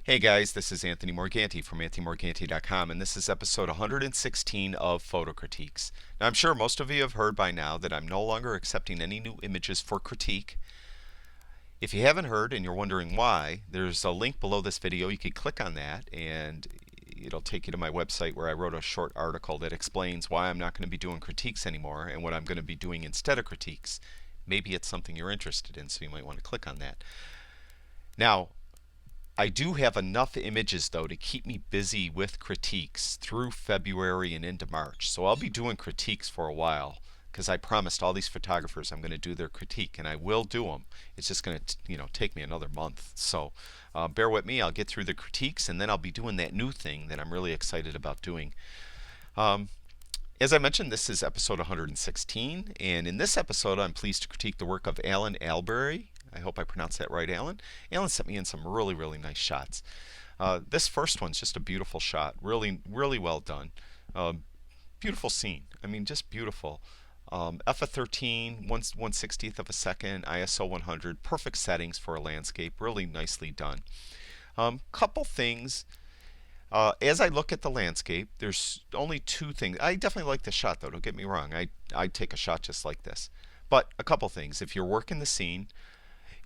Hey guys, this is Anthony Morganti from anthonymorganti.com, and this is episode 116 of Photo Critiques. Now, I'm sure most of you have heard by now that I'm no longer accepting any new images for critique. If you haven't heard and you're wondering why, there's a link below this video. You can click on that and it'll take you to my website where I wrote a short article that explains why I'm not going to be doing critiques anymore and what I'm going to be doing instead of critiques. Maybe it's something you're interested in, so you might want to click on that. Now, I do have enough images though to keep me busy with critiques through February and into March. So I'll be doing critiques for a while because I promised all these photographers I'm going to do their critique, and I will do them. It's just going to take me another month. So bear with me. I'll get through the critiques and then I'll be doing that new thing that I'm really excited about doing. As I mentioned, this is episode 116, and in this episode I'm pleased to critique the work of Allan Albery. I hope I pronounced that right, Allan. Allan sent me in some really, really nice shots. This first one's just a beautiful shot. Really, really well done. Beautiful scene. I mean, just beautiful. F of 13, 1/60th of a second, ISO 100. Perfect settings for a landscape. Really nicely done. Couple things. As I look at the landscape, there's only two things. I definitely like the shot, though. Don't get me wrong. I'd take a shot just like this. But a couple things. If you're working the scene,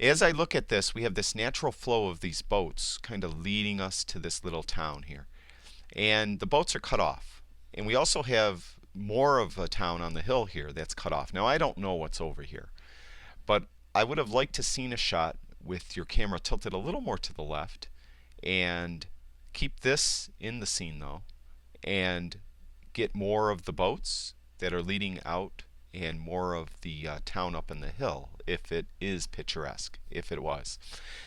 as I look at this, we have this natural flow of these boats kind of leading us to this little town here. And the boats are cut off. And we also have more of a town on the hill here that's cut off. Now, I don't know what's over here, but I would have liked to seen a shot with your camera tilted a little more to the left and keep this in the scene though, and get more of the boats that are leading out and more of the town up in the hill, if it is picturesque, if it was.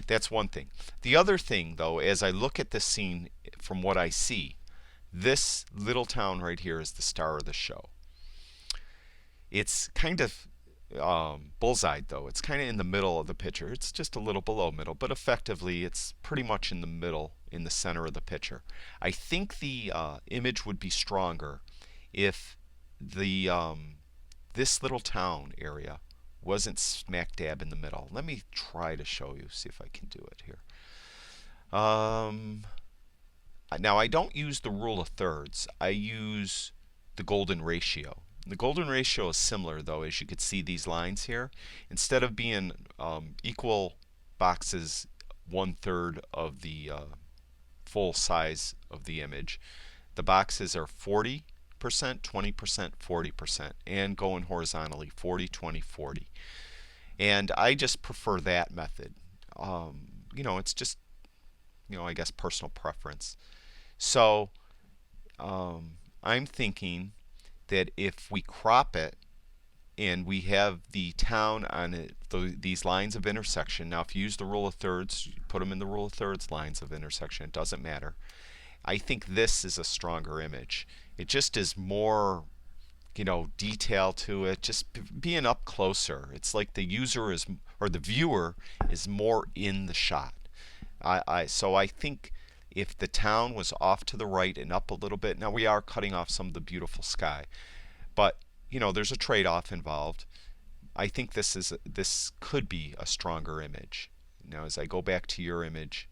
That's one thing. The other thing, though, as I look at this scene from what I see, this little town right here is the star of the show. It's kind of bullseyed, though. It's kind of in the middle of the picture. It's just a little below middle, but effectively it's pretty much in the middle, in the center of the picture. I think the image would be stronger if the this little town area wasn't smack dab in the middle. Let me try to show you, see if I can do it here. Now, I don't use the rule of thirds. I use the golden ratio. The golden ratio is similar, though, as you could see these lines here. Instead of being equal boxes 1/3 of the full size of the image, the boxes are 40%, 20%, 40%, and going horizontally 40, 20, 40. And I just prefer that method. It's just, I guess personal preference. So I'm thinking that if we crop it and we have the town on it, these lines of intersection. Now, if you use the rule of thirds, you put them in the rule of thirds lines of intersection. It doesn't matter. I think this is a stronger image. It just is more, detail to it, just being up closer. It's like the user is, or the viewer is more in the shot. So I think if the town was off to the right and up a little bit, now we are cutting off some of the beautiful sky, but there's a trade-off involved. I think this could be a stronger image. Now, as I go back to your image,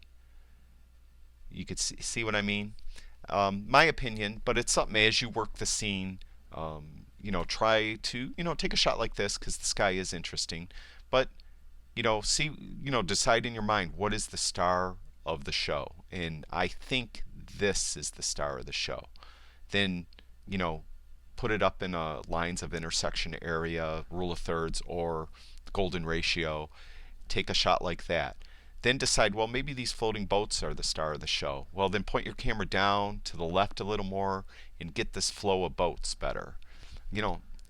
you could see what I mean. My opinion, but it's something as you work the scene. Try to take a shot like this because the sky is interesting. But decide in your mind what is the star of the show, and I think this is the star of the show. Then put it up in a lines of intersection area, rule of thirds, or golden ratio. Take a shot like that. Then decide, well, maybe these floating boats are the star of the show. Well, then point your camera down to the left a little more and get this flow of boats better.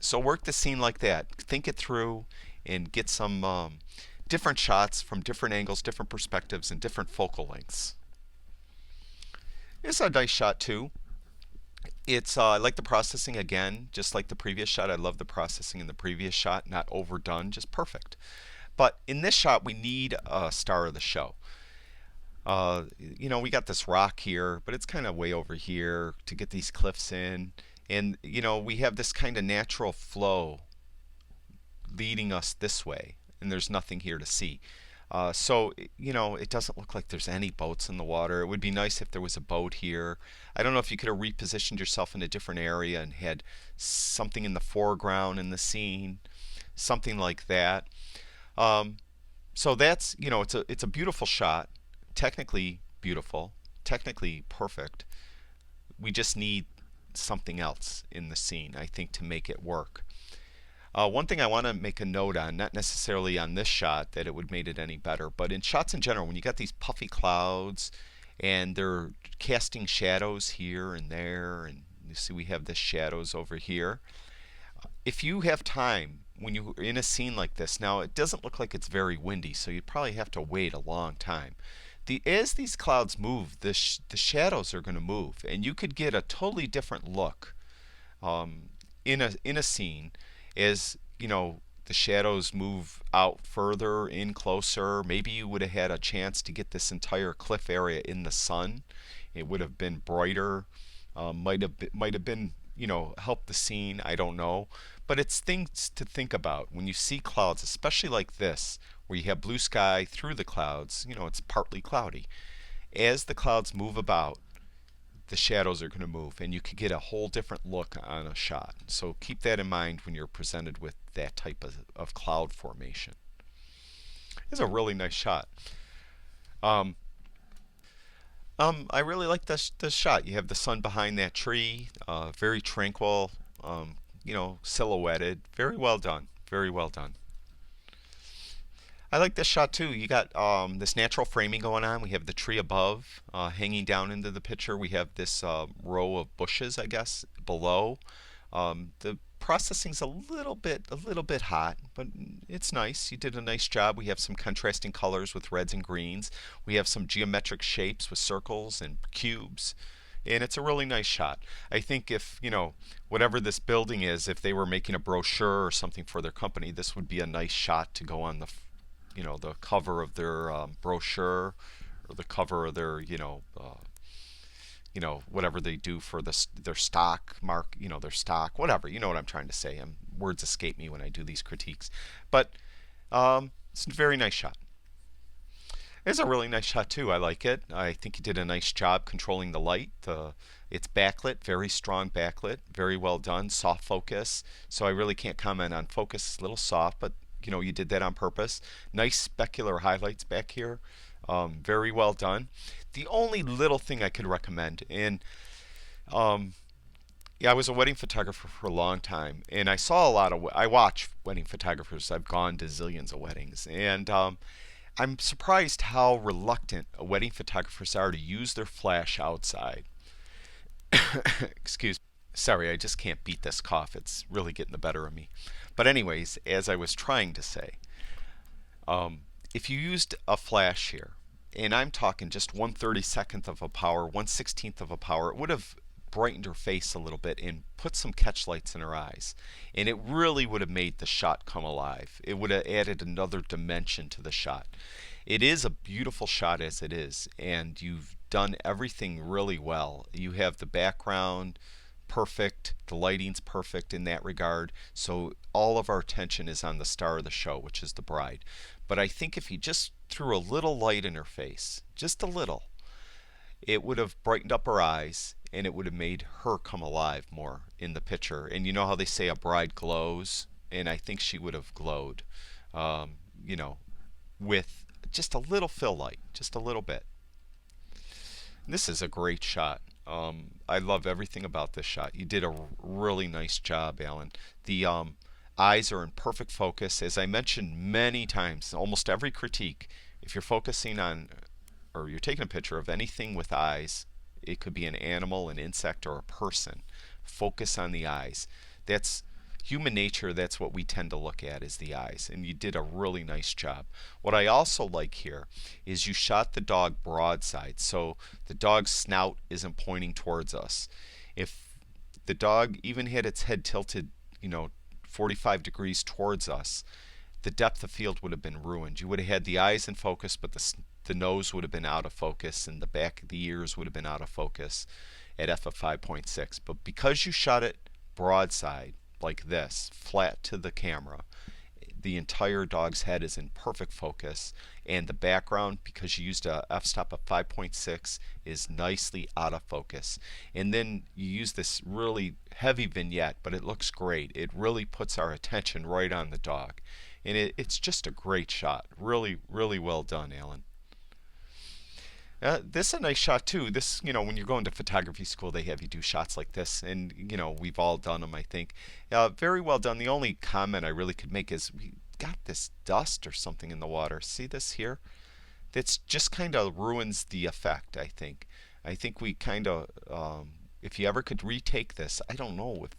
So work the scene like that. Think it through and get some different shots from different angles, different perspectives, and different focal lengths. It's a nice shot too. It's I like the processing again, just like the previous shot. I love the processing in the previous shot, not overdone, just perfect. But in this shot, we need a star of the show. We got this rock here, but it's kind of way over here to get these cliffs in. And, we have this kind of natural flow leading us this way, and there's nothing here to see. So it doesn't look like there's any boats in the water. It would be nice if there was a boat here. I don't know if you could have repositioned yourself in a different area and had something in the foreground in the scene, something like that. Um, so it's a beautiful shot, technically beautiful, technically perfect. We just need something else in the scene, I think, to make it work. One thing I want to make a note on, not necessarily on this shot that it would made it any better, but in shots in general, when you got these puffy clouds and they're casting shadows here and there, and you see we have the shadows over here. If you have time when you're in a scene like this, now it doesn't look like it's very windy, so you probably have to wait a long time. As these clouds move, the shadows are going to move, and you could get a totally different look um, in a scene as the shadows move out further in closer. Maybe you would have had a chance to get this entire cliff area in the sun. It would have been brighter. Might have been helped the scene. I don't know, but it's things to think about when you see clouds, especially like this, where you have blue sky through the clouds. It's partly cloudy. As the clouds move about, the shadows are going to move, and you could get a whole different look on a shot. So keep that in mind when you're presented with that type of cloud formation. It's a really nice shot. Um, I really like this shot. You have the sun behind that tree, very tranquil, silhouetted. Very well done. Very well done. I like this shot too. You got this natural framing going on. We have the tree above hanging down into the picture. We have this row of bushes, I guess, below. The processing's a little bit hot, but it's nice. You did a nice job. We have some contrasting colors with reds and greens. We have some geometric shapes with circles and cubes. And it's a really nice shot. I think if, whatever this building is, if they were making a brochure or something for their company, this would be a nice shot to go on the cover of their brochure or the cover of their whatever they do for their stock mark, their stock, whatever. You know what I'm trying to say. Words escape me when I do these critiques, but it's a very nice shot. It's a really nice shot too. I like it. I think you did a nice job controlling the light. It's backlit, very strong backlit, very well done. Soft focus. So I really can't comment on focus. It's a little soft, but you did that on purpose. Nice specular highlights back here. Very well done. The only little thing I could recommend, and yeah, I was a wedding photographer for a long time, and I saw a lot of. I watch wedding photographers. I've gone to zillions of weddings, and I'm surprised how reluctant wedding photographers are to use their flash outside. Excuse me. Sorry, I just can't beat this cough. It's really getting the better of me. But anyways, as I was trying to say, um, if you used a flash here, and I'm talking just 1/32nd of a power, 1/16th of a power, it would have brightened her face a little bit and put some catch lights in her eyes. And it really would have made the shot come alive. It would have added another dimension to the shot. It is a beautiful shot as it is, and you've done everything really well. You have the background perfect, the lighting's perfect in that regard, so all of our attention is on the star of the show, which is the bride. But I think if you just threw a little light in her face, just a little, it would have brightened up her eyes and it would have made her come alive more in the picture. And you know how they say a bride glows? And I think she would have glowed, um, you know, with just a little fill light, just a little bit. This is a great shot. I love everything about this shot. You did a really nice job, Alan. The eyes are in perfect focus. As I mentioned many times, almost every critique, if you're focusing on or you're taking a picture of anything with eyes, it could be an animal, an insect, or a person. Focus on the eyes. That's human nature. That's what we tend to look at is the eyes. And you did a really nice job. What I also like here is you shot the dog broadside. So the dog's snout isn't pointing towards us. If the dog even had its head tilted, 45 degrees towards us, the depth of field would have been ruined. You would have had the eyes in focus, but the nose would have been out of focus, and the back of the ears would have been out of focus at f of 5.6. But because you shot it broadside, like this, flat to the camera, the entire dog's head is in perfect focus, and the background, because you used a f-stop of 5.6, is nicely out of focus. And then you use this really heavy vignette, but it looks great. It really puts our attention right on the dog, and it's just a great shot. Really, really well done, Allan. This is a nice shot too. This, when you're going to photography school, they have you do shots like this, and we've all done them, I think. Very well done. The only comment I really could make is we got this dust or something in the water. See this here? That's just kind of ruins the effect, I think. I think we kind of, if you ever could retake this, I don't know if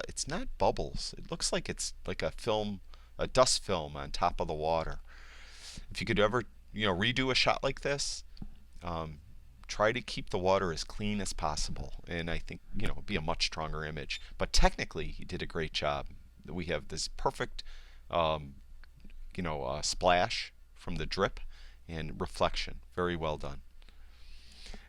it's not bubbles. It looks like it's like a film, a dust film on top of the water. If you could ever, redo a shot like this, try to keep the water as clean as possible, and I think it'd be a much stronger image. But technically, he did a great job. We have this perfect, splash from the drip and reflection. Very well done.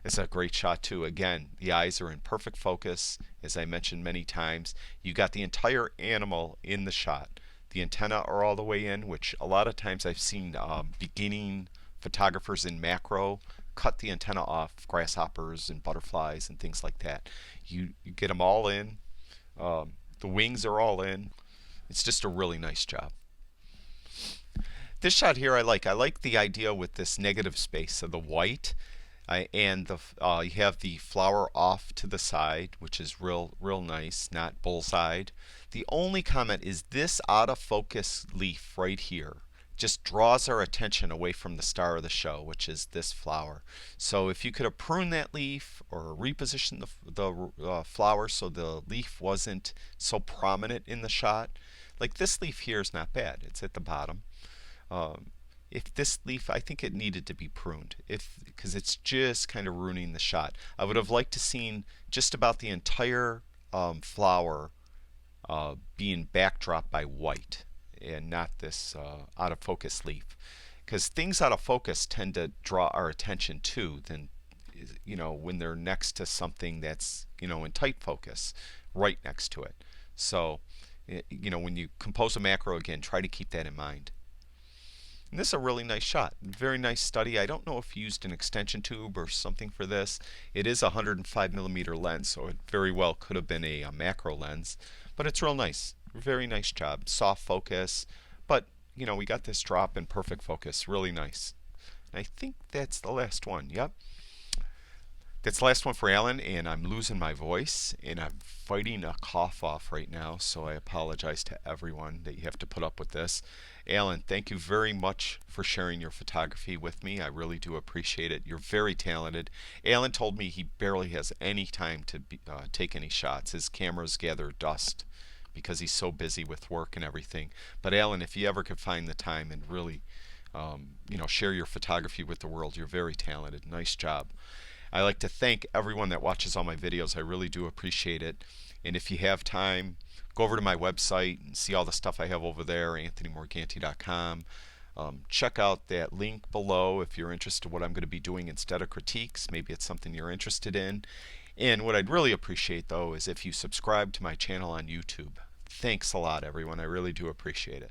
It's a great shot too. Again, the eyes are in perfect focus, as I mentioned many times. You got the entire animal in the shot. The antennae are all the way in, which a lot of times I've seen beginning photographers in macro cut the antenna off grasshoppers and butterflies and things like that. You get them all in. The wings are all in. It's just a really nice job. This shot here I like. I like the idea with this negative space of the white, and you have the flower off to the side, which is real nice, not bullseyed. The only comment is this out of focus leaf right here just draws our attention away from the star of the show, which is this flower. So if you could have pruned that leaf or repositioned the flower so the leaf wasn't so prominent in the shot, like this leaf here is not bad. It's at the bottom. If this leaf, I think it needed to be pruned, because it's just kind of ruining the shot. I would have liked to seen just about the entire flower being backdropped by white, and not this out of focus leaf, because things out of focus tend to draw our attention too than when they're next to something that's in tight focus right next to it. So when you compose a macro, again, try to keep that in mind. And this is a really nice shot. Very nice study. I don't know if you used an extension tube or something for this. It is a 105mm lens, so it very well could have been a macro lens, but it's real nice. Very nice job. Soft focus, but we got this drop in perfect focus. Really nice. And I think that's the last one. Yep. That's the last one for Allan, and I'm losing my voice, and I'm fighting a cough off right now, so I apologize to everyone that you have to put up with this. Allan, thank you very much for sharing your photography with me. I really do appreciate it. You're very talented. Allan told me he barely has any time to take any shots. His cameras gather dust because he's so busy with work and everything. But Allan, if you ever could find the time and really share your photography with the world, you're very talented. Nice job. I like to thank everyone that watches all my videos. I really do appreciate it. And if you have time, go over to my website and see all the stuff I have over there, anthonymorganti.com. Check out that link below if you're interested in what I'm going to be doing instead of critiques. Maybe it's something you're interested in. And what I'd really appreciate, though, is if you subscribe to my channel on YouTube. Thanks a lot, everyone. I really do appreciate it.